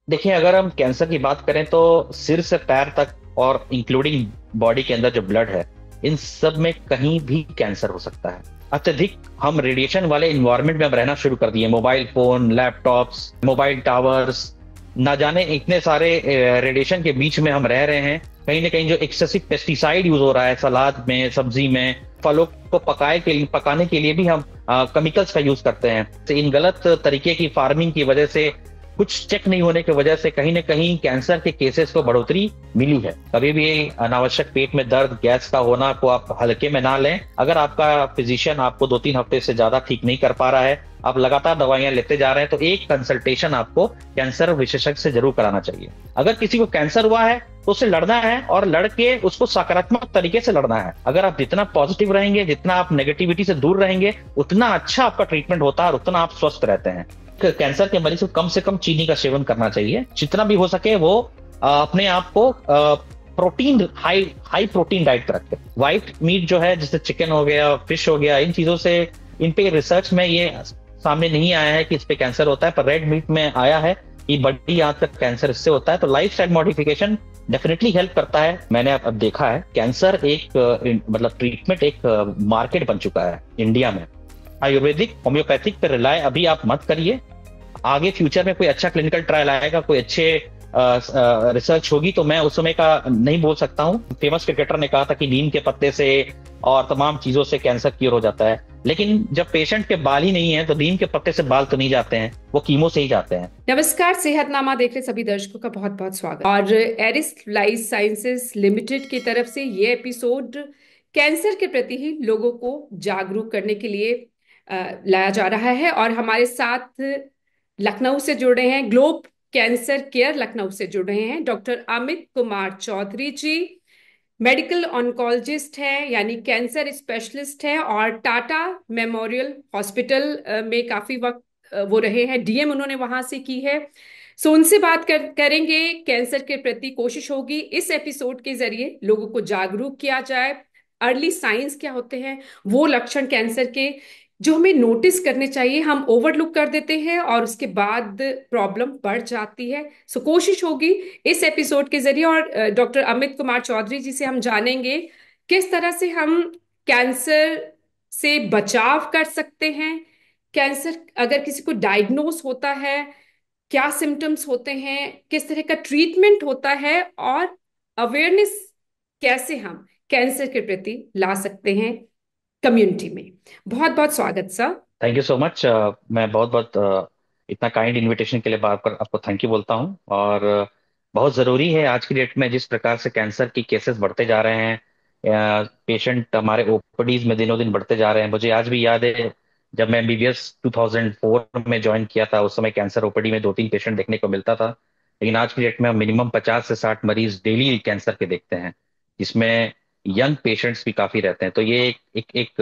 देखिए, अगर हम कैंसर की बात करें तो सिर से पैर तक और इंक्लूडिंग बॉडी के अंदर जो ब्लड है, इन सब में कहीं भी कैंसर हो सकता है। अत्यधिक हम रेडिएशन वाले इन्वायरमेंट में अब रहना शुरू कर दिए। Mobile phone, laptops, mobile towers, ना जाने इतने सारे रेडिएशन के बीच में हम रह रहे हैं। कहीं ना कहीं जो एक्सेसिव पेस्टिसाइड यूज हो रहा है सलाद में, सब्जी में, फलों को पकाने के लिए भी हम केमिकल्स का यूज करते हैं। तो इन गलत तरीके की फार्मिंग की वजह से, कुछ चेक नहीं होने की वजह से कहीं ना कहीं कैंसर के केसेस को बढ़ोतरी मिली है। कभी भी अनावश्यक पेट में दर्द, गैस का होना को आप हल्के में ना लें। अगर आपका फिजिशियन आपको 2-3 हफ्ते से ज्यादा ठीक नहीं कर पा रहा है, आप लगातार दवाइयां लेते जा रहे हैं, तो एक कंसल्टेशन आपको कैंसर विशेषज्ञ से जरूर कराना चाहिए। अगर किसी को कैंसर हुआ है तो उससे लड़ना है, और लड़के उसको सकारात्मक तरीके से लड़ना है। अगर आप जितना पॉजिटिव रहेंगे, जितना आप नेगेटिविटी से दूर रहेंगे, उतना अच्छा आपका ट्रीटमेंट होता है और उतना आप स्वस्थ रहते हैं। कैंसर के मरीज को कम से कम चीनी का सेवन करना चाहिए। जितना भी हो सके वो अपने आप को protein, high high protein diet पर रखें। व्हाइट मीट जो है, जैसे चिकन हो गया, फिश हो गया, इन चीजों से, इन पे रिसर्च में ये सामने नहीं आया है कि इस पे कैंसर होता है, पर रेड मीट में आया है कि बड़ी आंत तक कैंसर इससे होता है। तो life style modification definitely help करता है। मैंने अब देखा है कैंसर एक मतलब ट्रीटमेंट एक मार्केट बन चुका है इंडिया में। आयुर्वेदिक, होम्योपैथिक पे रिलाय अभी आप मत करिए। आगे फ्यूचर में कोई अच्छा क्लिनिकल ट्रायल आएगा, कोई अच्छे रिसर्च होगी, तो मैं उस समय का नहीं बोल सकता हूँ। फेमस क्रिकेटर ने कहा था कि नीम के पत्ते से और तमाम चीजों से कैंसर क्योर हो जाता है, लेकिन जब पेशेंट के बाल ही नहीं है तो नीम के पत्ते से बाल तो नहीं जाते हैं, वो कीमो से ही जाते हैं। नमस्कार, सेहतनामा देख रहे सभी दर्शकों का बहुत बहुत स्वागत। और एरिस लाइफ साइंसेज लिमिटेड की तरफ से ये एपिसोड कैंसर के प्रति ही लोगों को जागरूक करने के लिए लाया जा रहा है। और हमारे साथ लखनऊ से जुड़ रहे हैं, ग्लोब कैंसर केयर लखनऊ से जुड़ रहे हैं डॉक्टर अमित कुमार चौधरी जी। मेडिकल ऑन्कोलॉजिस्ट है, यानी कैंसर स्पेशलिस्ट है, और टाटा मेमोरियल हॉस्पिटल में काफी वक्त वो रहे हैं, डीएम उन्होंने वहां से की है। सो उनसे बात करेंगे। कैंसर के प्रति कोशिश होगी इस एपिसोड के जरिए लोगों को जागरूक किया जाए। अर्ली साइंस क्या होते हैं, वो लक्षण कैंसर के जो हमें नोटिस करने चाहिए, हम ओवरलुक कर देते हैं और उसके बाद प्रॉब्लम बढ़ जाती है। सो कोशिश होगी इस एपिसोड के जरिए, और डॉक्टर अमित कुमार चौधरी जी से हम जानेंगे किस तरह से हम कैंसर से बचाव कर सकते हैं। कैंसर अगर किसी को डायग्नोस होता है, क्या सिम्टम्स होते हैं, किस तरह का ट्रीटमेंट होता है, और अवेयरनेस कैसे हम कैंसर के प्रति ला सकते हैं कम्युनिटी में। बहुत बहुत स्वागत sir. Thank you so much. मैं बहुत बहुत इतना काइंड इनविटेशन के लिए बार बार आपको थैंक यू बोलता हूँ। और बहुत ज़रूरी है आज की डेट में, जिस प्रकार से कैंसर की केसेस बढ़ते जा रहे हैं, पेशेंट हमारे ओपीडीज में दिनों दिन बढ़ते जा रहे हैं। मुझे आज भी याद है, जब मैं एमबीबीएस 2004 में ज्वाइन किया था, उस समय कैंसर ओपीडी में 2-3 पेशेंट देखने को मिलता था। लेकिन आज की डेट में हम मिनिमम 50 से 60 मरीज डेली कैंसर के देखते हैं, जिसमें यंग पेशेंट्स भी काफ़ी रहते हैं। तो ये एक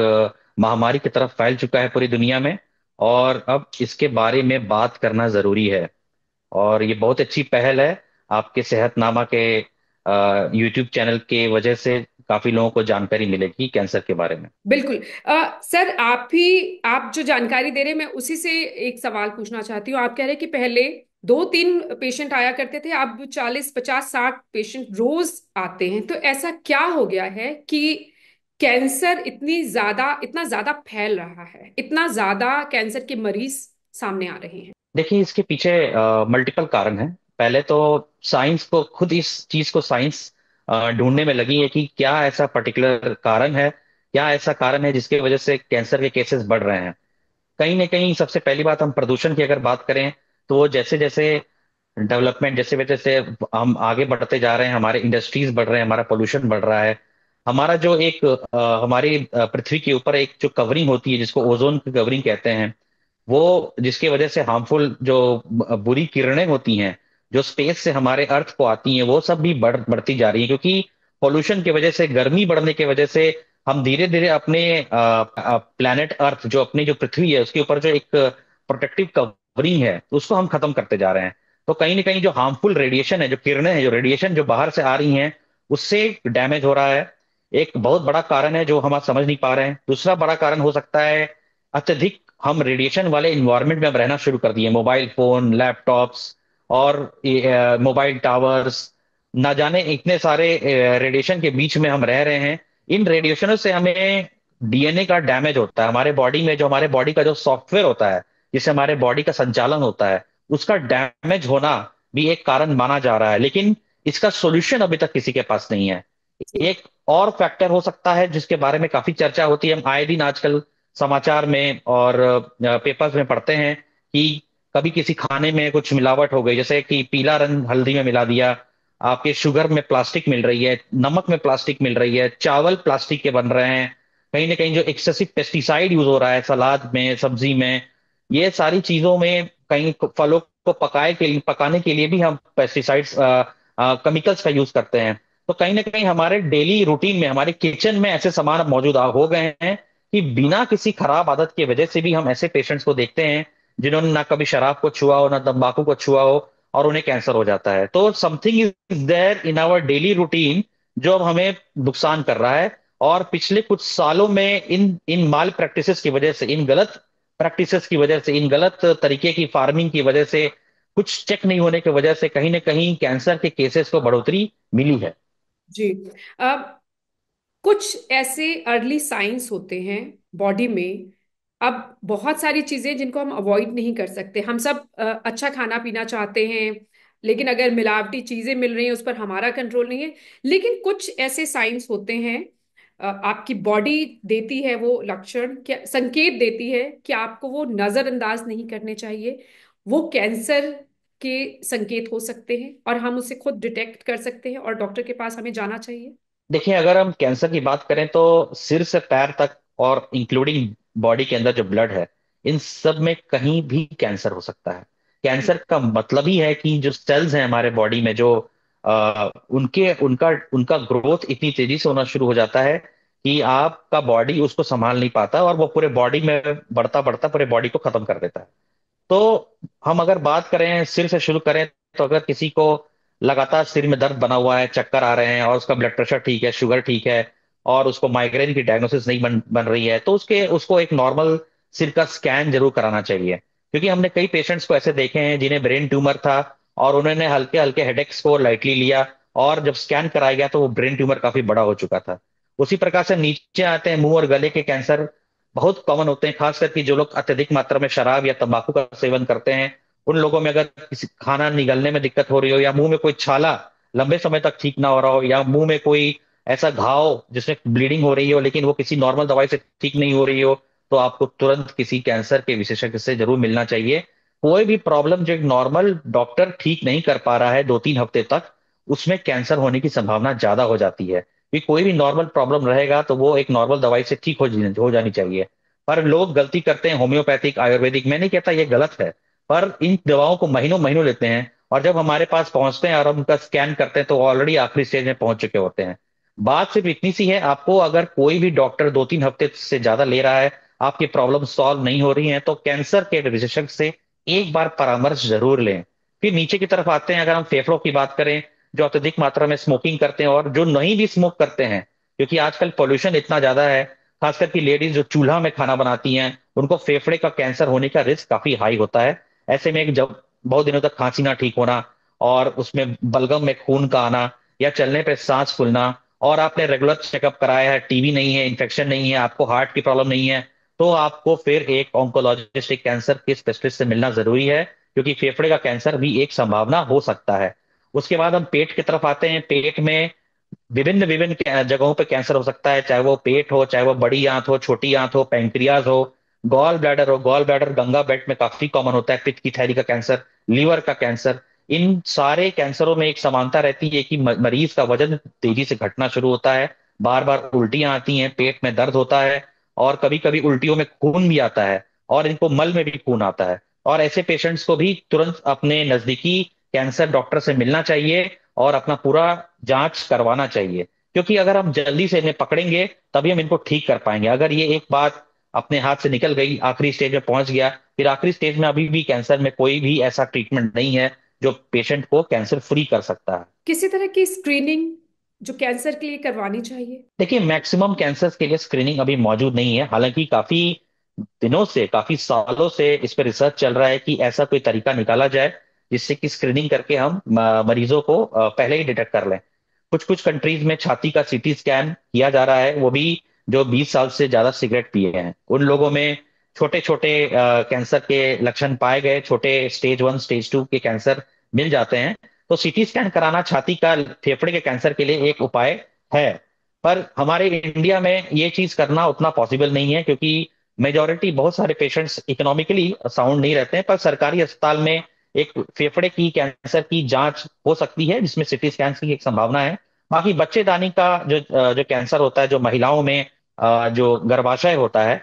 महामारी की तरफ फैल चुका है पूरी दुनिया में, और अब इसके बारे में बात करना जरूरी है। और ये बहुत अच्छी पहल है आपके सेहतनामा के यूट्यूब चैनल के वजह से, काफी लोगों को जानकारी मिलेगी कैंसर के बारे में। बिल्कुल। सर, आप जो जानकारी दे रहे हैं, मैं उसी से एक सवाल पूछना चाहती हूँ। आप कह रहे हैं कि पहले 2-3 पेशेंट आया करते थे, अब 40-50-60 पेशेंट रोज आते हैं। तो ऐसा क्या हो गया है कि कैंसर इतना ज्यादा फैल रहा है, इतना ज्यादा कैंसर के मरीज सामने आ रहे हैं? देखिए, इसके पीछे मल्टीपल कारण हैं। पहले तो साइंस को खुद, इस चीज को साइंस ढूंढने में लगी है कि क्या ऐसा पर्टिकुलर कारण है, क्या ऐसा कारण है जिसकी वजह से कैंसर के केसेस बढ़ रहे हैं। कहीं ना कहीं सबसे पहली बात, हम प्रदूषण की अगर बात करें, तो वो जैसे जैसे डेवलपमेंट, जैसे वजह से हम आगे बढ़ते जा रहे हैं, हमारे इंडस्ट्रीज बढ़ रहे हैं, हमारा पोल्यूशन बढ़ रहा है। हमारा जो एक हमारी पृथ्वी के ऊपर एक जो कवरिंग होती है, जिसको ओजोन की कवरिंग कहते हैं, वो जिसकी वजह से हार्मफुल जो बुरी किरणें होती हैं, जो स्पेस से हमारे अर्थ को आती हैं, वो सब भी बढ़ती जा रही है। क्योंकि पोल्यूशन की वजह से, गर्मी बढ़ने की वजह से, हम धीरे धीरे अपने प्लैनेट अर्थ, जो अपनी जो पृथ्वी है, उसके ऊपर जो एक प्रोटेक्टिव कवरिंग है, उसको हम खत्म करते जा रहे हैं। तो कहीं ना कहीं जो हार्मफुल रेडिएशन है, जो किरणें हैं, जो रेडिएशन जो बाहर से आ रही हैं, उससे डैमेज हो रहा है। एक बहुत बड़ा कारण है जो हम आज समझ नहीं पा रहे हैं। दूसरा बड़ा कारण हो सकता है, अत्यधिक हम रेडिएशन वाले इन्वायरमेंट में अब रहना शुरू कर दिए। मोबाइल फोन, लैपटॉप्स और मोबाइल टावर्स, ना जाने इतने सारे रेडिएशन के बीच में हम रह रहे हैं। इन रेडिएशनों से हमें डीएनए का डैमेज होता है हमारे बॉडी में, जो हमारे बॉडी का जो सॉफ्टवेयर होता है जिससे हमारे बॉडी का संचालन होता है, उसका डैमेज होना भी एक कारण माना जा रहा है। लेकिन इसका सॉल्यूशन अभी तक किसी के पास नहीं है। जी। एक और फैक्टर हो सकता है जिसके बारे में काफी चर्चा होती है, हम आए दिन आजकल समाचार में और पेपर्स में पढ़ते हैं कि कभी किसी खाने में कुछ मिलावट हो गई, जैसे कि पीला रंग हल्दी में मिला दिया, आपके शुगर में प्लास्टिक मिल रही है, नमक में प्लास्टिक मिल रही है, चावल प्लास्टिक के बन रहे हैं, कहीं ना कहीं जो एक्सेसिव पेस्टिसाइड यूज हो रहा है सलाद में, सब्जी में, ये सारी चीजों में, कहीं फलों को पकाने के लिए भी हम पेस्टिसाइड्स, केमिकल्स का यूज करते हैं। तो कहीं ना कहीं हमारे डेली रूटीन में, हमारे किचन में ऐसे सामान अब मौजूद हो गए हैं कि बिना किसी खराब आदत की वजह से भी हम ऐसे पेशेंट्स को देखते हैं जिन्होंने ना कभी शराब को छुआ हो, ना तंबाकू को छुआ हो, और उन्हें कैंसर हो जाता है। तो something is there in our daily routine जो अब हमें नुकसान कर रहा है। और पिछले कुछ सालों में इन इन माल प्रैक्टिसेस की वजह से, इन गलत प्रैक्टिसेस की वजह से, इन गलत तरीके की फार्मिंग की वजह से, कुछ चेक नहीं होने की वजह से कहीं ना कहीं कैंसर के केसेस को बढ़ोतरी मिली है। जी। अब कुछ ऐसे अर्ली साइंस होते हैं बॉडी में। अब बहुत सारी चीजें जिनको हम अवॉइड नहीं कर सकते। हम सब अच्छा खाना पीना चाहते हैं, लेकिन अगर मिलावटी चीजें मिल रही हैं उस पर हमारा कंट्रोल नहीं है। लेकिन कुछ ऐसे साइंस होते हैं, आपकी बॉडी देती है वो लक्षण, क्या संकेत देती है कि आपको वो नजरअंदाज नहीं करने चाहिए। वो कैंसर के संकेत हो सकते हैं और हम उसे खुद डिटेक्ट कर सकते हैं और डॉक्टर के पास हमें जाना चाहिए। देखिए, अगर हम कैंसर की बात करें तो सिर से पैर तक और इंक्लूडिंग बॉडी के अंदर जो ब्लड है, इन सब में कहीं भी कैंसर हो सकता है। कैंसर का मतलब ही है कि जो सेल्स हैं हमारे बॉडी में, जो उनके उनका उनका ग्रोथ इतनी तेजी से होना शुरू हो जाता है कि आपका बॉडी उसको संभाल नहीं पाता और वो पूरे बॉडी में बढ़ता बढ़ता पूरे बॉडी को खत्म कर देता है। तो हम अगर बात करें, सिर से शुरू करें, तो अगर किसी को लगातार सिर में दर्द बना हुआ है, चक्कर आ रहे हैं, और उसका ब्लड प्रेशर ठीक है, शुगर ठीक है, और उसको माइग्रेन की डायग्नोसिस नहीं बन रही है, तो उसके उसको एक नॉर्मल सिर का स्कैन जरूर कराना चाहिए। क्योंकि हमने कई पेशेंट्स को ऐसे देखे हैं जिन्हें ब्रेन ट्यूमर था और उन्होंने हल्के हल्के हेडेक्स को लाइटली लिया, और जब स्कैन कराया गया तो वो ब्रेन ट्यूमर काफी बड़ा हो चुका था। उसी प्रकार से नीचे आते हैं, मुंह और गले के कैंसर बहुत कॉमन होते हैं, खास करके जो लोग अत्यधिक मात्रा में शराब या तंबाकू का सेवन करते हैं। उन लोगों में अगर किसी खाना निगलने में दिक्कत हो रही हो, या मुंह में कोई छाला लंबे समय तक ठीक ना हो रहा हो, या मुंह में कोई ऐसा घाव जिसमें ब्लीडिंग हो रही हो लेकिन वो किसी नॉर्मल दवाई से ठीक नहीं हो रही हो, तो आपको तुरंत किसी कैंसर के विशेषज्ञ से जरूर मिलना चाहिए। कोई भी प्रॉब्लम जो एक नॉर्मल डॉक्टर ठीक नहीं कर पा रहा है 2-3 हफ्ते तक, उसमें कैंसर होने की संभावना ज्यादा हो जाती है। कि कोई भी नॉर्मल प्रॉब्लम रहेगा तो वो एक नॉर्मल दवाई से ठीक हो जानी चाहिए। पर लोग गलती करते हैं होम्योपैथिक, आयुर्वेदिक, मैं नहीं कहता ये गलत है, पर इन दवाओं को महीनों महीनों लेते हैं, और जब हमारे पास पहुंचते हैं और हम उनका स्कैन करते हैं तो ऑलरेडी आखिरी स्टेज में पहुंच चुके होते हैं। बात सिर्फ इतनी सी है, आपको अगर कोई भी डॉक्टर 2-3 हफ्ते से ज्यादा ले रहा है, आपकी प्रॉब्लम सॉल्व नहीं हो रही है, तो कैंसर के विशेषज्ञ से एक बार परामर्श जरूर लें। फिर नीचे की तरफ आते हैं, अगर हम फेफड़ों की बात करें, जो अत्यधिक मात्रा में स्मोकिंग करते हैं और जो नहीं भी स्मोक करते हैं, क्योंकि आजकल पोल्यूशन इतना ज्यादा है, खास करके लेडीज जो चूल्हा में खाना बनाती हैं, उनको फेफड़े का कैंसर होने का रिस्क काफी हाई होता है। ऐसे में जब बहुत दिनों तक खांसी ना ठीक होना, और उसमें बलगम में खून का आना, या चलने पे सांस फूलना, और आपने रेगुलर चेकअप कराया है, टीबी नहीं है, इन्फेक्शन नहीं है, आपको हार्ट की प्रॉब्लम नहीं है, तो आपको फिर एक ऑन्कोलॉजिस्ट, एक कैंसर के स्पेशलिस्ट से मिलना जरूरी है, क्योंकि फेफड़े का कैंसर भी एक संभावना हो सकता है। उसके बाद हम पेट की तरफ आते हैं। पेट में विभिन्न विभिन्न जगहों पे कैंसर हो सकता है, चाहे वो पेट हो, चाहे वो बड़ी आंत हो, छोटी आंत हो, पैंक्रियाज हो, गॉल ब्लैडर हो। गॉल ब्लैडर गंगा बेल्ट में काफी कॉमन होता है, पित्त की थैली का कैंसर, लीवर का कैंसर। इन सारे कैंसरों में एक समानता रहती है कि मरीज का वजन तेजी से घटना शुरू होता है, बार बार उल्टियां आती हैं, पेट में दर्द होता है, और कभी कभी उल्टियों में खून भी आता है, और इनको मल में भी खून आता है। और ऐसे पेशेंट्स को भी तुरंत अपने नजदीकी कैंसर डॉक्टर से मिलना चाहिए और अपना पूरा जांच करवाना चाहिए। क्योंकि अगर हम जल्दी से इन्हें पकड़ेंगे तभी हम इनको ठीक कर पाएंगे। अगर ये एक बात अपने हाथ से निकल गई, आखिरी स्टेज में पहुंच गया, फिर आखिरी स्टेज में अभी भी कैंसर में कोई भी ऐसा ट्रीटमेंट नहीं है जो पेशेंट को कैंसर फ्री कर सकता है। किसी तरह की स्क्रीनिंग जो कैंसर के लिए करवानी चाहिए? देखिए, मैक्सिमम कैंसर के लिए स्क्रीनिंग अभी मौजूद नहीं है, हालांकि काफी दिनों से, काफी सालों से इस पर रिसर्च चल रहा है कि ऐसा कोई तरीका निकाला जाए जिससे कि स्क्रीनिंग करके हम मरीजों को पहले ही डिटेक्ट कर लें। कुछ कुछ कंट्रीज में छाती का सीटी स्कैन किया जा रहा है, वो भी जो 20 साल से ज्यादा सिगरेट पिए हैं उन लोगों में छोटे छोटे कैंसर के लक्षण पाए गए, छोटे स्टेज 1 स्टेज 2 के कैंसर मिल जाते हैं। तो सीटी स्कैन कराना छाती का फेफड़े के कैंसर के लिए एक उपाय है। पर हमारे इंडिया में ये चीज करना उतना पॉसिबल नहीं है, क्योंकि मेजोरिटी बहुत सारे पेशेंट्स इकोनॉमिकली साउंड नहीं रहते हैं। पर सरकारी अस्पताल में एक फेफड़े की कैंसर की जांच हो सकती है, जिसमें सिटी स्कैन की एक संभावना है। बाकी बच्चेदानी का जो कैंसर होता है, जो महिलाओं में जो गर्भाशय होता है,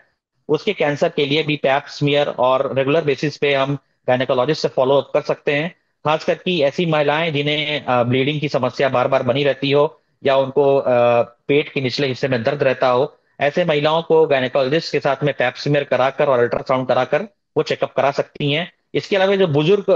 उसके कैंसर के लिए भी पैप स्मीयर और रेगुलर बेसिस पे हम गायनेकोलॉजिस्ट से फॉलो अप कर सकते हैं। खास करके ऐसी महिलाएं जिन्हें ब्लीडिंग की समस्या बार बार बनी रहती हो, या उनको पेट के निचले हिस्से में दर्द रहता हो, ऐसे महिलाओं को गायनेकोलॉजिस्ट के साथ में पैप स्मीयर कराकर और अल्ट्रासाउंड कराकर वो चेकअप करा सकती हैं। इसके अलावा जो बुजुर्ग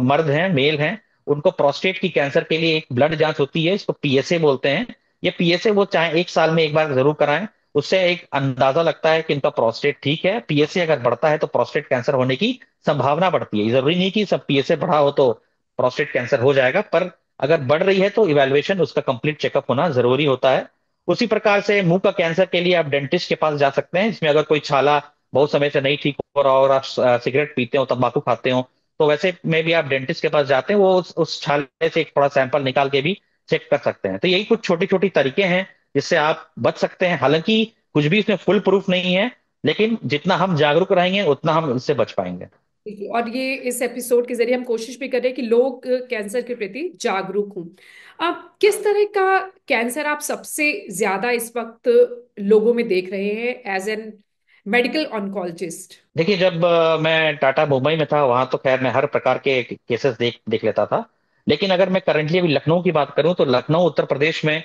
मर्द हैं, मेल हैं, उनको प्रोस्टेट की कैंसर के लिए एक ब्लड जांच होती है, इसको पीएसए बोलते हैं। ये पीएसए वो चाहे 1 साल में एक बार जरूर कराएं। उससे एक अंदाजा लगता है कि इनका प्रोस्टेट ठीक है। पीएसए अगर बढ़ता है तो प्रोस्टेट कैंसर होने की संभावना बढ़ती है। जरूरी नहीं कि सब पीएसए बढ़ा हो तो प्रोस्टेट कैंसर हो जाएगा, पर अगर बढ़ रही है तो इवैल्यूएशन, उसका कंप्लीट चेकअप होना जरूरी होता है। उसी प्रकार से मुंह का कैंसर के लिए आप डेंटिस्ट के पास जा सकते हैं। इसमें अगर कोई छाला बहुत समय से नहीं ठीक हो रहा और आप सिगरेट पीते हो, तंबाकू खाते हो, तो वैसे में भी आप डेंटिस्ट के पास जाते हैं, वो उस छाले से एक थोड़ा सैंपल निकाल के भी चेक कर सकते हैं। तो यही कुछ छोटी छोटी तरीके हैं जिससे आप बच सकते हैं। हालांकि कुछ भी इसमें फुल प्रूफ नहीं है, लेकिन जितना हम जागरूक रहेंगे उतना हम इससे बच पाएंगे। बिल्कुल। और ये इस एपिसोड के जरिए हम कोशिश भी कर रहे हैं कि लोग कैंसर के प्रति जागरूक हों। अब किस तरह का कैंसर आप सबसे ज्यादा इस वक्त लोगों में देख रहे हैं एज एन मेडिकल ऑन्कोलॉजिस्ट? देखिए, जब मैं टाटा मुंबई में था, वहां तो खैर मैं हर प्रकार के केसेस देख देख लेता था। लेकिन अगर मैं करंटली अभी लखनऊ की बात करूं, तो लखनऊ उत्तर प्रदेश में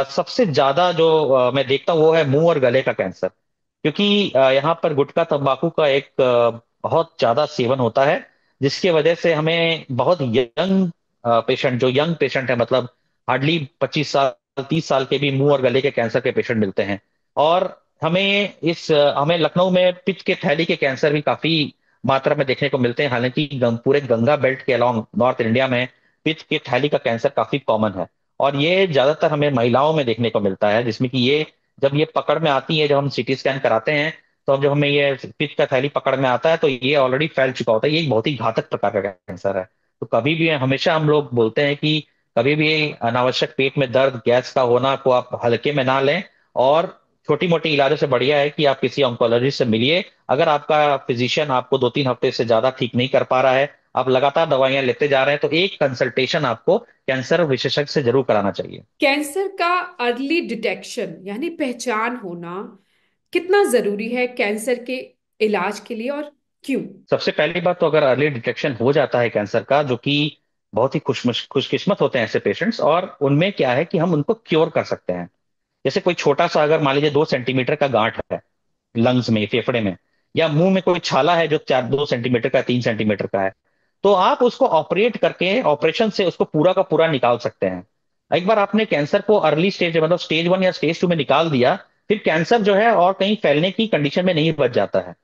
सबसे ज्यादा जो मैं देखता हूँ वो है मुंह और गले का कैंसर। क्योंकि यहाँ पर गुटखा तंबाकू का एक बहुत ज्यादा सेवन होता है, जिसकी वजह से हमें बहुत यंग पेशेंट, जो यंग पेशेंट है, मतलब हार्डली 25 साल 30 साल के भी मुंह और गले के कैंसर के पेशेंट मिलते हैं। और हमें लखनऊ में पित्त के थैली के कैंसर भी काफी मात्रा में देखने को मिलते हैं। हालांकि पूरे गंगा बेल्ट के अलोंग नॉर्थ इंडिया में पित्त के थैली का कैंसर काफी कॉमन है। और ये ज्यादातर हमें महिलाओं में देखने को मिलता है, जिसमें कि ये जब ये पकड़ में आती है, जब हम सीटी स्कैन कराते हैं, तो जब हमें ये पित्त का थैली पकड़ में आता है तो ये ऑलरेडी फैल चुका होता है। ये एक बहुत ही घातक प्रकार का कैंसर है। तो कभी भी, हमेशा हम लोग बोलते हैं कि कभी भी अनावश्यक पेट में दर्द, गैस का होना को आप हल्के में ना लें। और छोटी मोटी इलाजों से बढ़िया है कि आप किसी ऑन्कोलॉजिस्ट से मिलिए। अगर आपका फिजिशियन आपको 2-3 हफ्ते से ज्यादा ठीक नहीं कर पा रहा है, आप लगातार दवाइयां लेते जा रहे हैं, तो एक कंसल्टेशन आपको कैंसर विशेषज्ञ से जरूर कराना चाहिए। कैंसर का अर्ली डिटेक्शन यानी पहचान होना कितना जरूरी है कैंसर के इलाज के लिए, और क्यों? सबसे पहली बात तो, अगर अर्ली डिटेक्शन हो जाता है कैंसर का, जो कि बहुत ही खुशकिस्मत होते हैं ऐसे पेशेंट्स, और उनमें क्या है कि हम उनको क्योर कर सकते हैं। जैसे कोई छोटा सा, अगर मान लीजिए 2 सेंटीमीटर का गांठ है लंग्स में, फेफड़े में, या मुंह में कोई छाला है जो 2 सेंटीमीटर का, 3 सेंटीमीटर का है, तो आप उसको ऑपरेट करके, ऑपरेशन से उसको पूरा का पूरा निकाल सकते हैं। एक बार आपने कैंसर को अर्ली स्टेज, मतलब स्टेज 1 या स्टेज 2 में निकाल दिया, फिर कैंसर जो है और कहीं फैलने की कंडीशन में नहीं बच जाता है।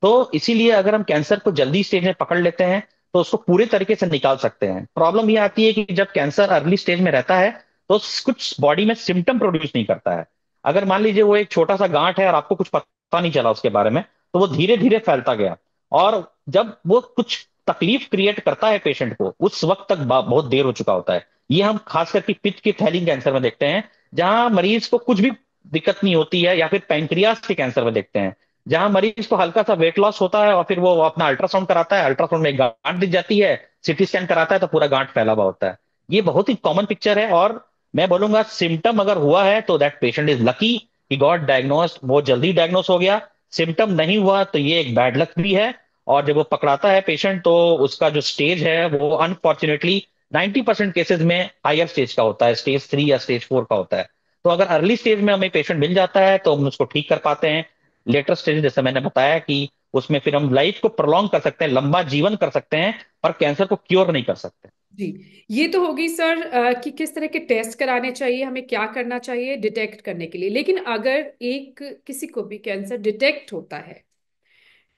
तो इसीलिए अगर हम कैंसर को जल्दी स्टेज में पकड़ लेते हैं तो उसको पूरे तरीके से निकाल सकते हैं। प्रॉब्लम ये आती है कि जब कैंसर अर्ली स्टेज में रहता है तो कुछ बॉडी में सिम्टम प्रोड्यूस नहीं करता है। अगर मान लीजिए वो एक छोटा सा गांठ है और आपको कुछ पता नहीं चला उसके बारे में, तो वो धीरे धीरे फैलता गया, और जब वो कुछ तकलीफ क्रिएट करता है पेशेंट को, उस वक्त तक बहुत देर हो चुका होता है। ये हम खास करके पित्त की थैली कैंसर में देखते हैं, जहां मरीज को कुछ भी दिक्कत नहीं होती है, या फिर पैंक्रियास के कैंसर में देखते हैं, जहां मरीज को हल्का सा वेट लॉस होता है और फिर वो अपना अल्ट्रासाउंड कराता है, अल्ट्रासाउंड में एक गांठ दिख जाती है, सिटी स्कैन कराता है तो पूरा गांठ फैला हुआ होता है। ये बहुत ही कॉमन पिक्चर है। और मैं बोलूंगा, सिम्टम अगर हुआ है तो that patient is lucky, he got diagnosed, बहुत जल्दी डायग्नोस हो गया। सिम्टम नहीं हुआ तो ये एक बैड लक भी है। और जब वो पकड़ाता है पेशेंट, तो उसका जो स्टेज है वो अनफॉर्चुनेटली 90% केसेस में हायर स्टेज का होता है, स्टेज 3 या स्टेज 4 का होता है। तो अगर अर्ली स्टेज में हमें पेशेंट मिल जाता है तो हम उसको ठीक कर पाते हैं। लेटर स्टेज, जैसे मैंने बताया, कि उसमें फिर हम लाइफ को प्रोलॉन्ग कर सकते हैं, लंबा जीवन कर सकते हैं, पर कैंसर को क्योर नहीं कर सकते। जी, ये तो होगी सर कि किस तरह के टेस्ट कराने चाहिए, हमें क्या करना चाहिए डिटेक्ट करने के लिए। लेकिन अगर एक किसी को भी कैंसर डिटेक्ट होता है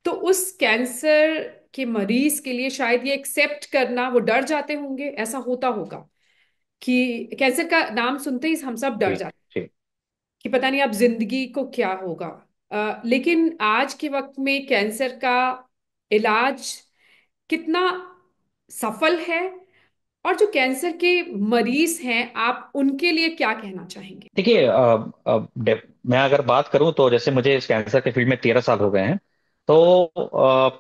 तो उस कैंसर के मरीज के लिए शायद ये एक्सेप्ट करना, वो डर जाते होंगे, ऐसा होता होगा कि कैंसर का नाम सुनते ही हम सब डर जी जाते जी। कि पता नहीं अब जिंदगी को क्या होगा। लेकिन आज के वक्त में कैंसर का इलाज कितना सफल है, और जो कैंसर के मरीज हैं आप उनके लिए क्या कहना चाहेंगे? देखिए, मैं अगर बात करूं तो जैसे मुझे इस कैंसर के फील्ड में 13 साल हो गए हैं। तो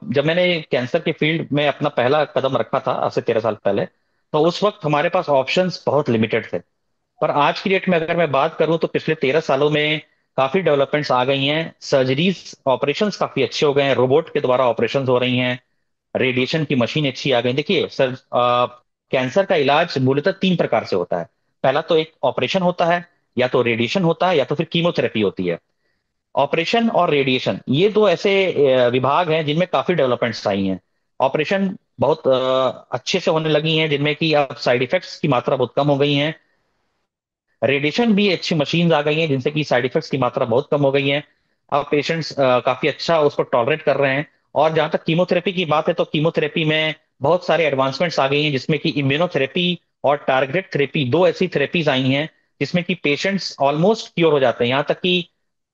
जब मैंने कैंसर के फील्ड में अपना पहला कदम रखा था आज से 13 साल पहले, तो उस वक्त हमारे पास ऑप्शंस बहुत लिमिटेड थे। पर आज की डेट में अगर मैं बात करूं तो पिछले 13 सालों में काफी डेवलपमेंट्स आ गई हैं। सर्जरीज, ऑपरेशंस काफी अच्छे हो गए हैं, रोबोट के द्वारा ऑपरेशंस हो रही हैं, रेडिएशन की मशीन अच्छी आ गई। देखिए सर, कैंसर का इलाज मूलतः 3 प्रकार से होता है। पहला तो एक ऑपरेशन होता है, या तो रेडिएशन होता है, या तो फिर कीमोथेरेपी होती है। ऑपरेशन और रेडिएशन ये दो ऐसे विभाग हैं जिनमें काफी डेवलपमेंट्स आई हैं। ऑपरेशन बहुत अच्छे से होने लगी हैं, जिनमें कि अब साइड इफेक्ट्स की मात्रा बहुत कम हो गई है। रेडिएशन भी अच्छी मशीन्स आ गई हैं जिनसे कि साइड इफेक्ट्स की मात्रा बहुत कम हो गई है। अब पेशेंट्स काफी अच्छा उसको टॉलरेट कर रहे हैं। और जहां तक कीमोथेरेपी की बात है तो कीमोथेरेपी में बहुत सारे एडवांसमेंट्स आ गई हैं, जिसमें कि इम्यूनोथेरेपी और टारगेटेड थेरेपी, दो ऐसी थेरेपीज आई हैं जिसमें कि पेशेंट्स ऑलमोस्ट क्योर हो जाते हैं। यहाँ तक कि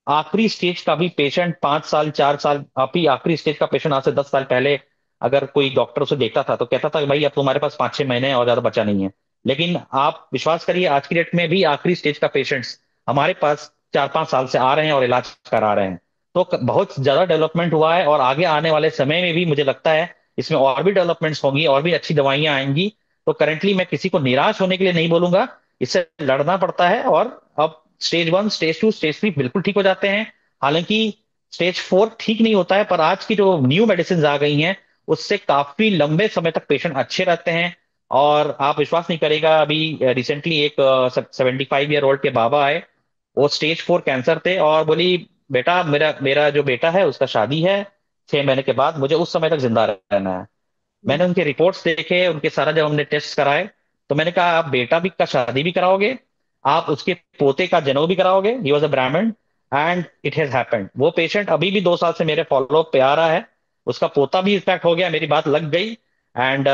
आखिरी स्टेज का भी पेशेंट 5 साल 4 साल, आप ही आखिरी स्टेज का पेशेंट आज से 10 साल पहले अगर कोई डॉक्टर उसे देखता था तो कहता था कि भाई अब तुम्हारे पास 5-6 महीने हैं और ज्यादा बचा नहीं है। लेकिन आप विश्वास करिए, आज की डेट में भी आखिरी स्टेज का पेशेंट्स हमारे पास 4-5 साल से आ रहे हैं और इलाज करा रहे हैं। तो बहुत ज्यादा डेवलपमेंट हुआ है, और आगे आने वाले समय में भी मुझे लगता है इसमें और भी डेवलपमेंट्स होंगी और भी अच्छी दवाइयां आएंगी। तो करेंटली मैं किसी को निराश होने के लिए नहीं बोलूंगा, इससे लड़ना पड़ता है। और अब स्टेज 1, स्टेज 2, स्टेज 3 बिल्कुल ठीक हो जाते हैं। हालांकि स्टेज 4 ठीक नहीं होता है, पर आज की जो न्यू मेडिसिन आ गई हैं उससे काफी लंबे समय तक पेशेंट अच्छे रहते हैं। और आप विश्वास नहीं करेगा, अभी रिसेंटली एक 75 ईयर ओल्ड के बाबा आए। वो स्टेज 4 कैंसर थे और बोली, बेटा मेरा मेरा जो बेटा है उसका शादी है 6 महीने के बाद, मुझे उस समय तक जिंदा रहना है। मैंने उनके रिपोर्ट्स देखे, उनके सारा जब हमने टेस्ट कराए, तो मैंने कहा आप बेटा भी का शादी भी कराओगे, आप उसके पोते का जनेऊ भी कराओगे। ही वॉज अ ब्राह्मण, एंड इट हैज हैपेंड। वो पेशेंट अभी भी 2 साल से मेरे फॉलोअप पे आ रहा है। उसका पोता भी इन्फेक्ट हो गया, मेरी बात लग गई। And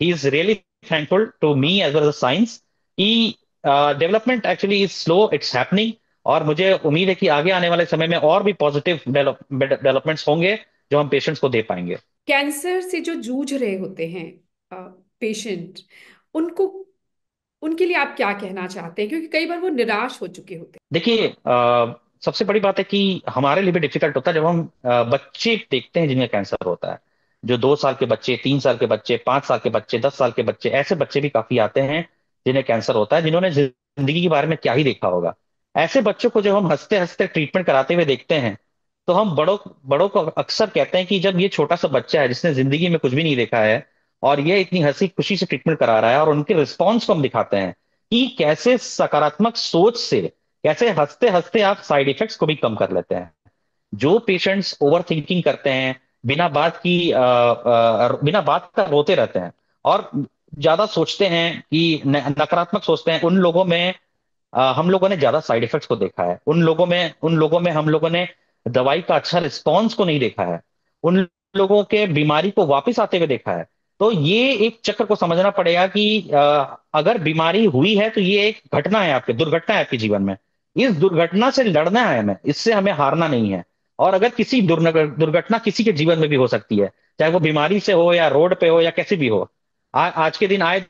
he is really thankful to me as well as science कि development actually is slow, it's happening. और मुझे उम्मीद है कि आगे आने वाले समय में और भी पॉजिटिव डेवलपमेंट्स होंगे जो हम पेशेंट्स को दे पाएंगे। कैंसर से जो जूझ रहे होते हैं पेशेंट, उनको, उनके लिए आप क्या कहना चाहते हैं, क्योंकि कई बार वो निराश हो चुके होते देखिए, सबसे बड़ी बात है कि हमारे लिए भी डिफिकल्ट होता है जब हम बच्चे देखते हैं जिनका कैंसर होता है। जो 2 साल के बच्चे, 3 साल के बच्चे, 5 साल के बच्चे, 10 साल के बच्चे, ऐसे बच्चे भी काफी आते हैं जिन्हें कैंसर होता है, जिन्होंने जिंदगी के बारे में क्या ही देखा होगा। ऐसे बच्चों को जब हम हंसते हंसते ट्रीटमेंट कराते हुए देखते हैं, तो हम बड़ों बड़ों को अक्सर कहते हैं कि जब ये छोटा सा बच्चा है जिसने जिंदगी में कुछ भी नहीं देखा है, और ये इतनी हंसी खुशी से ट्रीटमेंट करा रहा है, और उनके रिस्पॉन्स को हम दिखाते हैं कि कैसे सकारात्मक सोच से, कैसे हंसते हंसते आप साइड इफेक्ट्स को भी कम कर लेते हैं। जो पेशेंट्स ओवर थिंकिंग करते हैं, बिना बात का रोते रहते हैं, और ज्यादा सोचते हैं कि नकारात्मक सोचते हैं, उन लोगों में हम लोगों ने ज्यादा साइड इफेक्ट्स को देखा है। उन लोगों में हम लोगों ने दवाई का अच्छा रिस्पॉन्स को नहीं देखा है। उन लोगों के बीमारी को वापस आते हुए देखा है। तो ये एक चक्र को समझना पड़ेगा कि अगर बीमारी हुई है तो ये एक घटना है, आपके दुर्घटना है आपके जीवन में। इस दुर्घटना से लड़ना है हमें, इससे हमें हारना नहीं है। और अगर किसी दुर्घटना किसी के जीवन में भी हो सकती है, चाहे वो बीमारी से हो या रोड पे हो या कैसी भी हो। आज के दिन आए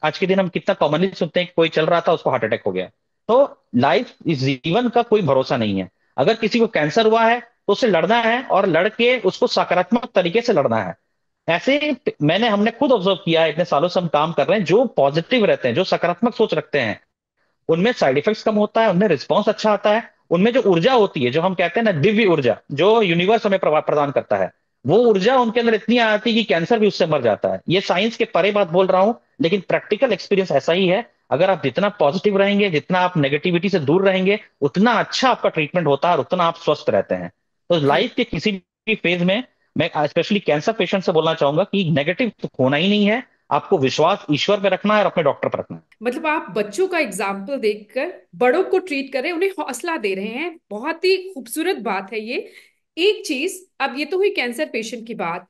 आज के दिन हम कितना कॉमनली सुनते हैं कि कोई चल रहा था उसको हार्ट अटैक हो गया। तो लाइफ, इस जीवन का कोई भरोसा नहीं है। अगर किसी को कैंसर हुआ है तो उससे लड़ना है, और लड़के उसको सकारात्मक तरीके से लड़ना है। ऐसे हमने खुद ऑब्जर्व किया है, इतने सालों से हम काम कर रहे हैं, जो पॉजिटिव रहते हैं, जो सकारात्मक सोच रखते हैं, उनमें साइड इफेक्ट्स कम होता है, उनमें रिस्पॉन्स अच्छा आता है। उनमें जो ऊर्जा होती है, जो हम कहते हैं ना दिव्य ऊर्जा, जो यूनिवर्स हमें प्रदान करता है, वो ऊर्जा उनके अंदर इतनी आती है कि कैंसर भी उससे मर जाता है। ये साइंस के परे बात बोल रहा हूं, लेकिन प्रैक्टिकल एक्सपीरियंस ऐसा ही है। अगर आप जितना पॉजिटिव रहेंगे, जितना आप नेगेटिविटी से दूर रहेंगे, उतना अच्छा आपका ट्रीटमेंट होता है और उतना आप स्वस्थ रहते हैं। तो हैं? लाइफ के किसी भी फेज में मैं स्पेशली कैंसर पेशेंट से बोलना चाहूंगा कि नेगेटिव तो होना ही नहीं है। आपको विश्वास ईश्वर पे रखना है और अपने डॉक्टर पर रखना है। मतलब आप बच्चों का एग्जाम्पल देखकर बड़ों को ट्रीट कर रहे हैं, उन्हें हौसला दे रहे हैं, बहुत ही खूबसूरत बात है ये। एक चीज, अब ये तो हुई कैंसर पेशेंट की बात,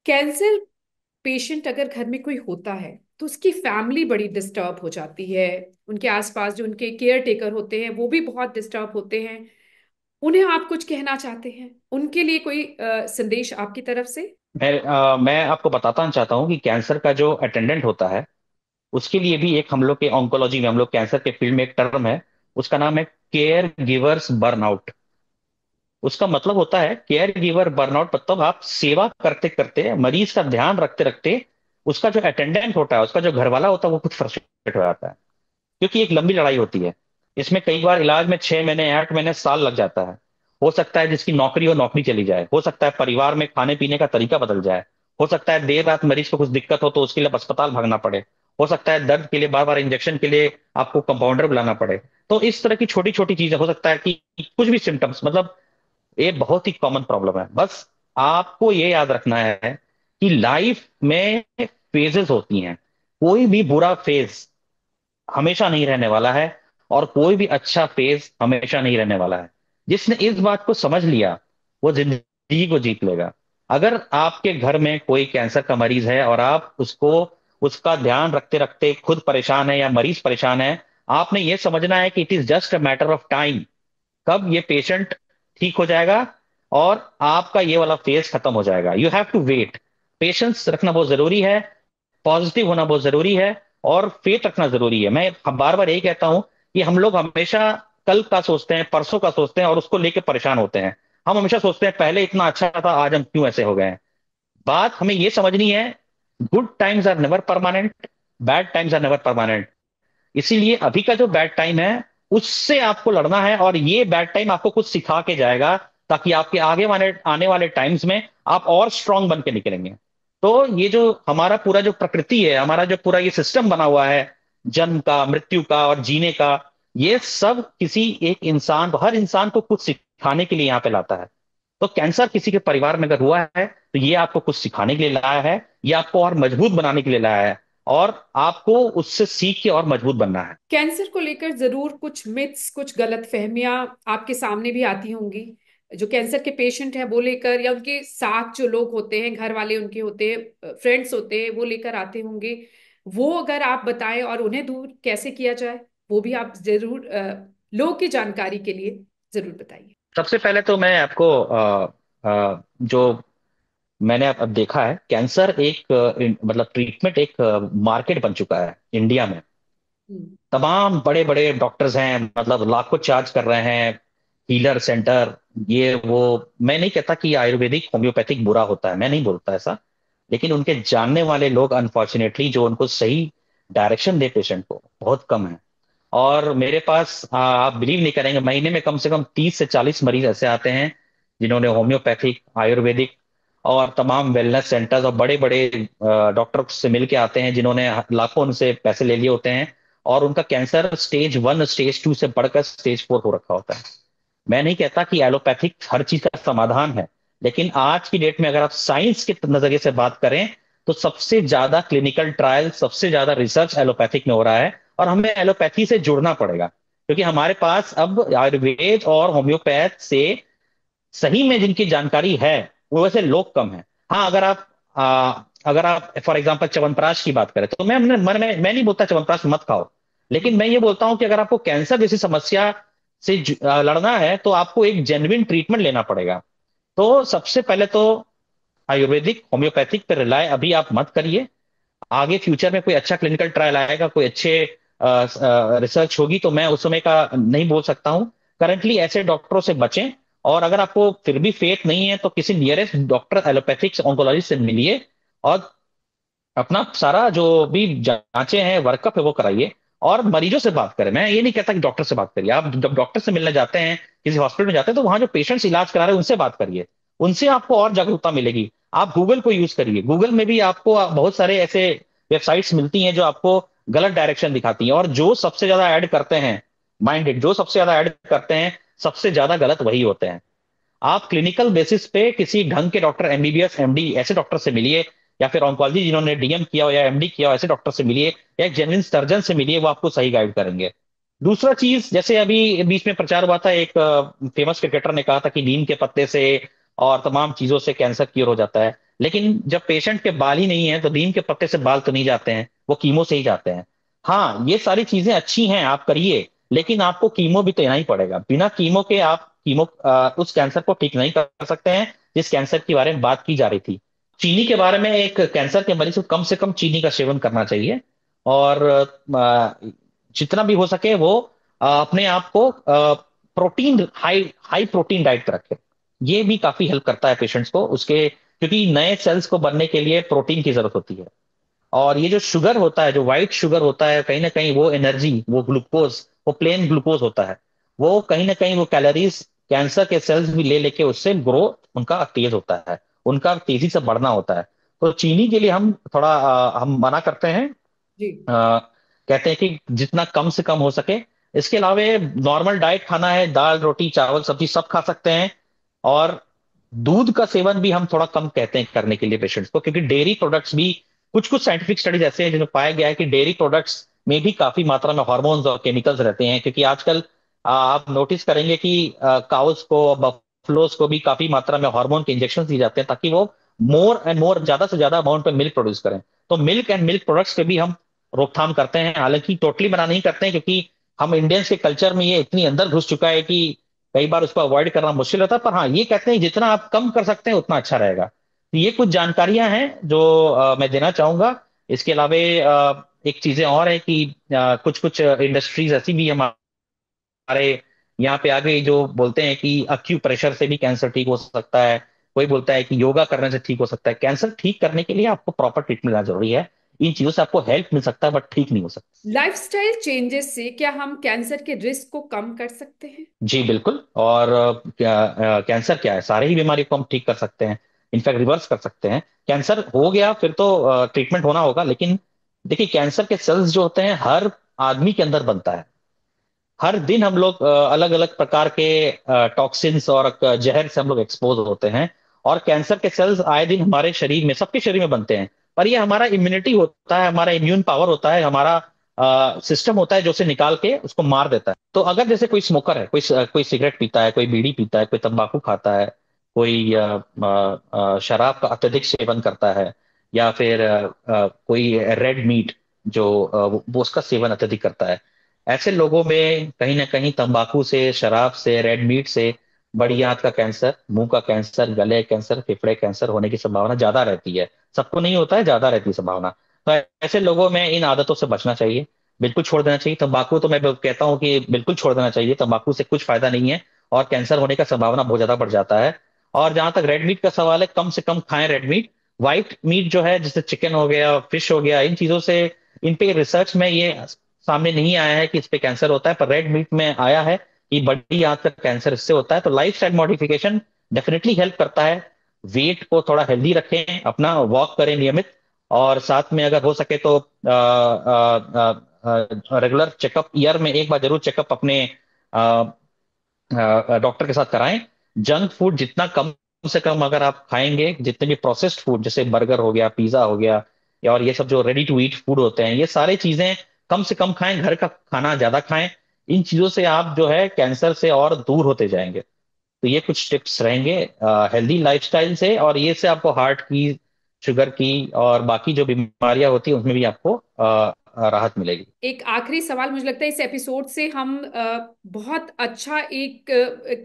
कैंसर पेशेंट अगर घर में कोई होता है तो उसकी फैमिली बड़ी डिस्टर्ब हो जाती है। उनके आसपास जो उनके केयर टेकर होते हैं वो भी बहुत डिस्टर्ब होते हैं। उन्हें आप कुछ कहना चाहते हैं, उनके लिए कोई संदेश आपकी तरफ से? मैं आपको बताना चाहता हूँ कि कैंसर का जो अटेंडेंट होता है उसके लिए भी एक, हम लोग के ऑन्कोलॉजी में, हम लोग कैंसर के फील्ड में एक टर्म है, उसका नाम है केयर गिवर्स बर्नआउट। उसका मतलब होता है केयर गिवर बर्नआउट, मतलब आप सेवा करते करते, मरीज का ध्यान रखते रखते, उसका जो अटेंडेंट होता है, उसका जो घर वाला होता है, वो खुद फ्रस्ट्रेट हो जाता है। क्योंकि एक लंबी लड़ाई होती है। इसमें कई बार इलाज में 6 महीने, 8 महीने, साल लग जाता है। हो सकता है जिसकी नौकरी हो, नौकरी चली जाए। हो सकता है परिवार में खाने पीने का तरीका बदल जाए। हो सकता है देर रात मरीज को कुछ दिक्कत हो तो उसके लिए अब अस्पताल भागना पड़े। हो सकता है दर्द के लिए बार बार इंजेक्शन के लिए आपको कंपाउंडर बुलाना पड़े। तो इस तरह की छोटी छोटी चीजें, हो सकता है कि कुछ भी सिम्टम्स, मतलब ये बहुत ही कॉमन प्रॉब्लम है। बस आपको ये याद रखना है कि लाइफ में फेजेस होती हैं। कोई भी बुरा फेज हमेशा नहीं रहने वाला है, और कोई भी अच्छा फेज हमेशा नहीं रहने वाला है। जिसने इस बात को समझ लिया वो जिंदगी को जीत लेगा। अगर आपके घर में कोई कैंसर का मरीज है और आप उसको, उसका ध्यान रखते रखते खुद परेशान है या मरीज परेशान है, आपने ये समझना है कि it is just a matter of time, कब ये पेशेंट ठीक हो जाएगा और आपका ये वाला फेज खत्म हो जाएगा। You have to wait. Patience रखना बहुत जरूरी है, पॉजिटिव होना बहुत जरूरी है, और फेथ रखना जरूरी है। मैं बार बार यही कहता हूं कि हम लोग हमेशा कल का सोचते हैं, परसों का सोचते हैं, और उसको लेके परेशान होते हैं। हम हमेशा सोचते हैं पहले इतना अच्छा था, आज हम क्यों ऐसे हो गए हैं। बात हमें ये समझनी है, good times are never permanent, bad times are never permanent. इसीलिए अभी का जो बैड टाइम है उससे आपको लड़ना है, और ये बैड टाइम आपको कुछ सिखा के जाएगा, ताकि आपके आगे वाले आने वाले टाइम्स में आप और स्ट्रांग बन के निकलेंगे। तो ये जो हमारा पूरा जो प्रकृति है, हमारा जो पूरा ये सिस्टम बना हुआ है, जन्म का, मृत्यु का और जीने का, ये सब किसी एक इंसान को, हर इंसान को कुछ सिखाने के लिए यहाँ पे लाता है। तो कैंसर किसी के परिवार में अगर हुआ है तो ये आपको कुछ सिखाने के लिए लाया है, ये आपको और मजबूत बनाने के लिए लाया है, और आपको उससे सीख के और मजबूत बनना है। कैंसर को लेकर जरूर कुछ मिथ्स, कुछ गलत फहमियां आपके सामने भी आती होंगी। जो कैंसर के पेशेंट हैं वो लेकर, या उनके साथ जो लोग होते हैं, घर वाले उनके होते हैं, फ्रेंड्स होते हैं, वो लेकर आते होंगे। वो अगर आप बताएं और उन्हें दूर कैसे किया जाए, वो भी आप जरूर लोगों की जानकारी के लिए जरूर बताइए। सबसे पहले तो मैं आपको जो मैंने अब देखा है, कैंसर एक मतलब ट्रीटमेंट एक मार्केट बन चुका है इंडिया में। हम्म। तमाम बड़े बड़े डॉक्टर्स हैं, मतलब लाखों चार्ज कर रहे हैं, हीलर सेंटर, ये वो। मैं नहीं कहता कि आयुर्वेदिक होम्योपैथिक बुरा होता है, मैं नहीं बोलता ऐसा। लेकिन उनके जानने वाले लोग अनफॉर्चुनेटली जो उनको सही डायरेक्शन दे पेशेंट को, बहुत कम है। और मेरे पास आप बिलीव नहीं करेंगे, महीने में कम से कम 30 से 40 मरीज ऐसे आते हैं जिन्होंने होम्योपैथिक, आयुर्वेदिक और तमाम वेलनेस सेंटर्स और बड़े बड़े डॉक्टर से मिलके आते हैं, जिन्होंने लाखों उनसे पैसे ले लिए होते हैं, और उनका कैंसर स्टेज 1, स्टेज 2 से बढ़कर स्टेज 4 हो रखा होता है। मैं नहीं कहता कि एलोपैथिक हर चीज का समाधान है, लेकिन आज की डेट में अगर आप साइंस के नजरिए से बात करें तो सबसे ज्यादा क्लिनिकल ट्रायल, सबसे ज्यादा रिसर्च एलोपैथिक में हो रहा है। और हमें एलोपैथी से जुड़ना पड़ेगा, क्योंकि हमारे पास अब आयुर्वेद और होम्योपैथ से सही में जिनकी जानकारी है वो वैसे लोग कम है। हाँ, अगर आप फॉर एग्जांपल च्यवनप्राश की बात करें, तो मैं नहीं बोलता च्यवनप्राश मत खाओ। लेकिन मैं ये बोलता हूं कि अगर आपको कैंसर जैसी समस्या से लड़ना है तो आपको एक जेन्युइन ट्रीटमेंट लेना पड़ेगा। तो सबसे पहले तो आयुर्वेदिक, होम्योपैथिक पे रिलाय अभी आप मत करिए। आगे फ्यूचर में कोई अच्छा क्लिनिकल ट्रायल आएगा, कोई अच्छे रिसर्च होगी, तो मैं उस समय का नहीं बोल सकता हूँ। करंटली ऐसे डॉक्टरों से बचें। और अगर आपको फिर भी फेथ नहीं है तो किसी नियरेस्ट डॉक्टर, एलोपैथिक ऑन्कोलॉजिस्ट से मिलिए, और अपना सारा जो भी जांचें हैं, वर्कअप है, वो कराइए। और मरीजों से बात करें, मैं ये नहीं कहता कि डॉक्टर से बात करिए। आप जब डॉक्टर से मिलने जाते हैं, किसी हॉस्पिटल में जाते हैं, तो वहां जो पेशेंट्स इलाज करा रहे हैं उनसे बात करिए। उनसे आपको और जागरूकता मिलेगी। आप गूगल को यूज करिए, गूगल में भी आपको बहुत सारे ऐसे वेबसाइट्स मिलती हैं जो आपको गलत डायरेक्शन दिखाती हैं, और जो सबसे ज्यादा ऐड करते हैं, माइंडेड जो सबसे ज्यादा ऐड करते हैं, सबसे ज्यादा गलत वही होते हैं। आप क्लिनिकल बेसिस पे किसी ढंग के डॉक्टर, एमबीबीएस, एमडी ऐसे डॉक्टर से मिलिए, या फिर ऑन्कोलॉजी जिन्होंने डीएम किया हो या एमडी किया हो, ऐसे डॉक्टर से मिलिए, या एक जेन्युइन सर्जन से मिलिए, वो आपको सही गाइड करेंगे। दूसरा चीज, जैसे अभी बीच में प्रचार हुआ था, एक फेमस क्रिकेटर ने कहा था कि नीम के पत्ते से और तमाम चीजों से कैंसर क्योर हो जाता है। लेकिन जब पेशेंट के बाल ही नहीं है तो नीम के पत्ते से बाल तो नहीं जाते हैं, वो कीमो से ही जाते हैं। हाँ, ये सारी चीजें अच्छी हैं, आप करिए, लेकिन आपको कीमो भी तो लेना ही पड़ेगा। बिना कीमो के आप उस कैंसर को ठीक नहीं कर सकते हैं जिस कैंसर के बारे में बात की जा रही थी। चीनी के बारे में, एक कैंसर के मरीज को कम से कम चीनी का सेवन करना चाहिए। और जितना भी हो सके वो अपने आप को protein, high high protein diet पे रखें। ये भी काफी हेल्प करता है पेशेंट्स को उसके, क्योंकि नए सेल्स को बनने के लिए प्रोटीन की जरूरत होती है। और ये जो शुगर होता है, जो व्हाइट शुगर होता है, कहीं ना कहीं वो एनर्जी, वो ग्लूकोज, वो प्लेन ग्लूकोज होता है, वो कहीं ना कहीं वो कैलोरीज कैंसर के सेल्स भी ले लेके उससे ग्रोथ उनका तेज होता है, उनका तेजी से बढ़ना होता है। तो चीनी के लिए हम थोड़ा हम मना करते हैं। जी। कहते हैं कि जितना कम से कम हो सके। इसके अलावा नॉर्मल डाइट खाना है, दाल रोटी चावल सब्जी सब खा सकते हैं। और दूध का सेवन भी हम थोड़ा कम कहते हैं करने के लिए पेशेंट्स को, क्योंकि डेयरी प्रोडक्ट्स भी, कुछ कुछ साइंटिफिक स्टडीज ऐसे हैं जिनमें पाया गया है कि डेयरी प्रोडक्ट्स में भी काफी मात्रा में हार्मोन्स और केमिकल्स रहते हैं। क्योंकि आजकल आप नोटिस करेंगे कि काउस को, बफलोस को भी काफी मात्रा में हार्मोन के इंजेक्शन दिए जाते हैं ताकि वो मोर एंड मोर, ज्यादा से ज्यादा अमाउंट में मिल्क प्रोड्यूस करें। तो मिल्क एंड मिल्क प्रोडक्ट्स पे भी हम रोकथाम करते हैं, हालांकि टोटली मना नहीं करते हैं, क्योंकि हम इंडियंस के कल्चर में ये इतनी अंदर घुस चुका है कि कई बार उसको अवॉइड करना मुश्किल होता है। पर हाँ, ये कहते हैं जितना आप कम कर सकते हैं उतना अच्छा रहेगा। तो ये कुछ जानकारियां हैं जो मैं देना चाहूंगा। इसके अलावा एक चीजें और है कि कुछ कुछ इंडस्ट्रीज ऐसी भी हमारे यहाँ पे आ गई जो बोलते हैं कि अक्यू प्रेशर से भी कैंसर ठीक हो सकता है। कोई बोलता है कि योगा करने से ठीक हो सकता है। कैंसर ठीक करने के लिए आपको प्रॉपर ट्रीटमेंट लेना जरूरी है। इन चीजों से आपको हेल्प मिल सकता है बट ठीक नहीं हो सकता। लाइफस्टाइल चेंजेस से क्या हम कैंसर के रिस्क को कम कर सकते हैं? जी बिल्कुल। और कैंसर क्या है, सारे ही बीमारी को हम ठीक कर सकते हैं, इनफैक्ट रिवर्स कर सकते हैं। कैंसर हो गया फिर तो ट्रीटमेंट होना होगा, लेकिन देखिए कैंसर के सेल्स जो होते हैं हर आदमी के अंदर बनता है। हर दिन हम लोग अलग अलग प्रकार के टॉक्सिन्स और जहर से हम लोग एक्सपोज होते हैं। और कैंसर के सेल्स आए दिन हमारे शरीर में, सबके शरीर में बनते हैं। पर ये हमारा इम्यूनिटी होता है, हमारा इम्यून पावर होता है, हमारा सिस्टम होता है जो उसे निकाल के उसको मार देता है। तो अगर जैसे कोई स्मोकर है, कोई सिगरेट पीता है, कोई बीड़ी पीता है, कोई तंबाकू खाता है, कोई शराब का अत्यधिक सेवन करता है, या फिर कोई रेड मीट जो वो उसका सेवन अत्यधिक करता है, ऐसे लोगों में कहीं ना कहीं तंबाकू से, शराब से, रेड मीट से बड़ी आंत का कैंसर, मुंह का कैंसर, गले कैंसर, फेफड़े कैंसर होने की संभावना ज्यादा रहती है। सबको नहीं होता है, ज्यादा रहती है संभावना। तो ऐसे लोगों में इन आदतों से बचना चाहिए, बिल्कुल छोड़ देना चाहिए। तंबाकू तो मैं कहता हूँ कि बिल्कुल छोड़ देना चाहिए, तंबाकू से कुछ फायदा नहीं है और कैंसर होने का संभावना बहुत ज्यादा बढ़ जाता है। और जहां तक रेड मीट का सवाल है, कम से कम खाएं रेड मीट। व्हाइट मीट जो है, जैसे चिकन हो गया, फिश हो गया, इन चीजों से, इन पे रिसर्च में ये सामने नहीं आया है कि इस पे कैंसर होता है, पर रेड मीट में आया है कि बड़ी आंत का कैंसर इससे होता है। तो life style modification definitely help करता है। वेट को थोड़ा हेल्दी रखें, अपना वॉक करें नियमित, और साथ में अगर हो सके तो रेगुलर चेकअप, ईयर में एक बार जरूर चेकअप अपने डॉक्टर के साथ कराएं। जंक फूड जितना कम से कम अगर आप खाएंगे, जितने भी प्रोसेस्ड फूड जैसे बर्गर हो गया, पिज्जा हो गया, या और ये सब जो रेडी टू ईट फूड होते हैं, ये सारी चीजें कम से कम खाएं, घर का खाना ज्यादा खाएं। इन चीजों से आप जो है कैंसर से और दूर होते जाएंगे। तो ये कुछ टिप्स रहेंगे हेल्दी लाइफस्टाइल से, और ये से आपको हार्ट की, शुगर की और बाकी जो बीमारियां होती है उनमें भी आपको राहत मिलेगी। एक आखिरी सवाल, मुझे लगता है इस एपिसोड से हम बहुत अच्छा एक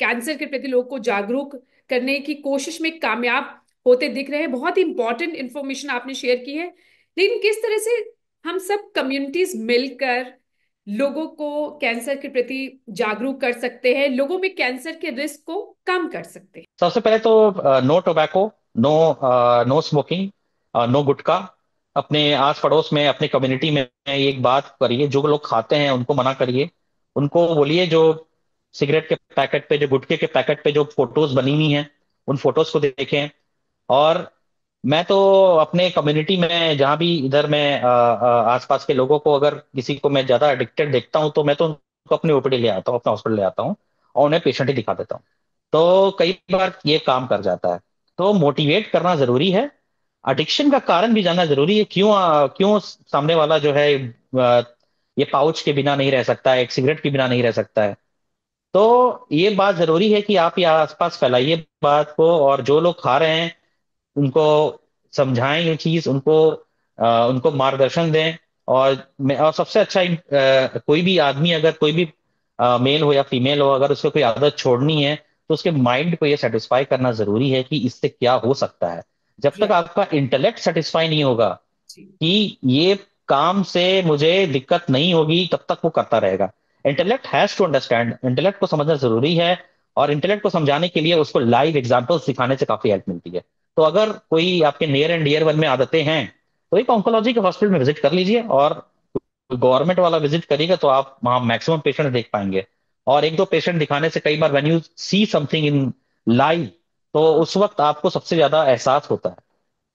कैंसर के प्रति लोगों को जागरूक करने की कोशिश में कामयाब होते दिख रहे हैं। बहुत ही इंपॉर्टेंट इंफॉर्मेशन आपने शेयर की है। लेकिन किस तरह से हम सब कम्युनिटीज मिलकर लोगों को कैंसर के प्रति जागरूक कर सकते हैं, लोगों में कैंसर के रिस्क को कम कर सकते हैं? सबसे पहले तो no tobacco, no no smoking, no gutkha. अपने आस पड़ोस में, अपने कम्युनिटी में एक बात करिए, जो लोग खाते हैं उनको मना करिए। उनको बोलिए जो सिगरेट के पैकेट पे, जो गुटखे के पैकेट पे जो फोटोज बनी हुई हैं, उन फोटोज को देखें। और मैं तो अपने कम्युनिटी में जहां भी इधर मैं आसपास के लोगों को, अगर किसी को मैं ज्यादा एडिक्टेड देखता हूं तो मैं तो उनको अपने ओपीडी ले आता हूँ, अपना हॉस्पिटल ले आता हूँ और उन्हें पेशेंट ही दिखा देता हूँ। तो कई बार ये काम कर जाता है। तो मोटिवेट करना जरूरी है। एडिक्शन का कारण भी जानना जरूरी है, क्यों क्यों सामने वाला जो है ये पाउच के बिना नहीं रह सकता है, एक सिगरेट के बिना नहीं रह सकता है। तो ये बात जरूरी है कि आप ये आसपास फैलाइए बात को, और जो लोग खा रहे हैं उनको समझाएं ये चीज उनको, उनको मार्गदर्शन दें। और सबसे अच्छा कोई भी आदमी, अगर कोई भी मेल हो या फीमेल हो, अगर उसको कोई आदत छोड़नी है तो उसके माइंड को ये सेटिस्फाई करना जरूरी है कि इससे क्या हो सकता है। जब तक राइट। आपका इंटेलेक्ट सेटिस्फाई नहीं होगा जी। कि ये काम से मुझे दिक्कत नहीं होगी, तब तक वो करता रहेगा। Intellect has to understand, intellect को समझना जरूरी है। और इंटेलेक्ट को समझाने के लिए उसको लाइव एग्जांपल्स दिखाने से काफी हेल्प मिलती है। तो अगर कोई आपके नियर एंड डियर वन में आदतें हैं, तो एक ऑन्कोलॉजी के हॉस्पिटल में विजिट कर लीजिए। और गवर्नमेंट वाला विजिट करिएगा तो आप वहां मैक्सिमम पेशेंट देख पाएंगे। और एक दो पेशेंट दिखाने से, कई बार when you see something in live, तो उस वक्त आपको सबसे ज्यादा एहसास होता है।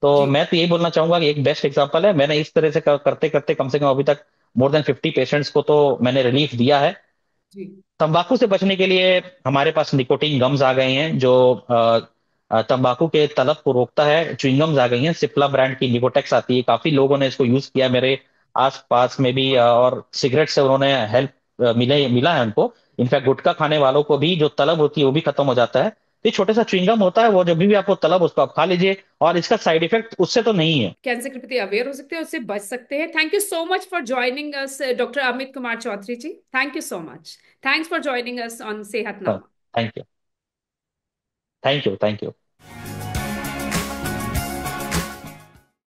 तो जी। मैं तो यही बोलना चाहूंगा कि एक बेस्ट एग्जांपल है। मैंने इस तरह से करते करते कम से कम अभी तक मोर देन 50 पेशेंट्स को तो मैंने रिलीफ दिया है। जी। तंबाकू से बचने के लिए हमारे पास निकोटीन गम्स आ गए हैं, जो तंबाकू के तलब को रोकता है। च्युइंगम्स आ गई हैं, सिप्ला ब्रांड की निकोटेक्स आती है, काफी लोगों ने इसको यूज किया मेरे आस पास में भी। और सिगरेट से उन्होंने हेल्प मिला है उनको। इनफैक्ट गुटखा खाने वालों को भी जो तलब होती है वो भी खत्म हो जाता है। तो ये छोटे सा च्युइंगम होता है, वो जब भी आपको तलब, उसको आप खा लीजिए, और इसका साइड इफेक्ट उससे तो नहीं है। कैंसर के प्रति अवेयर हो सकते हैं, उससे बच सकते हैं। Thank you so much for joining us doctor Amit Kumar Chaudhary ji. Thank you so much. Thanks for joining us on Sehatnama. Thank you, thank you, thank you.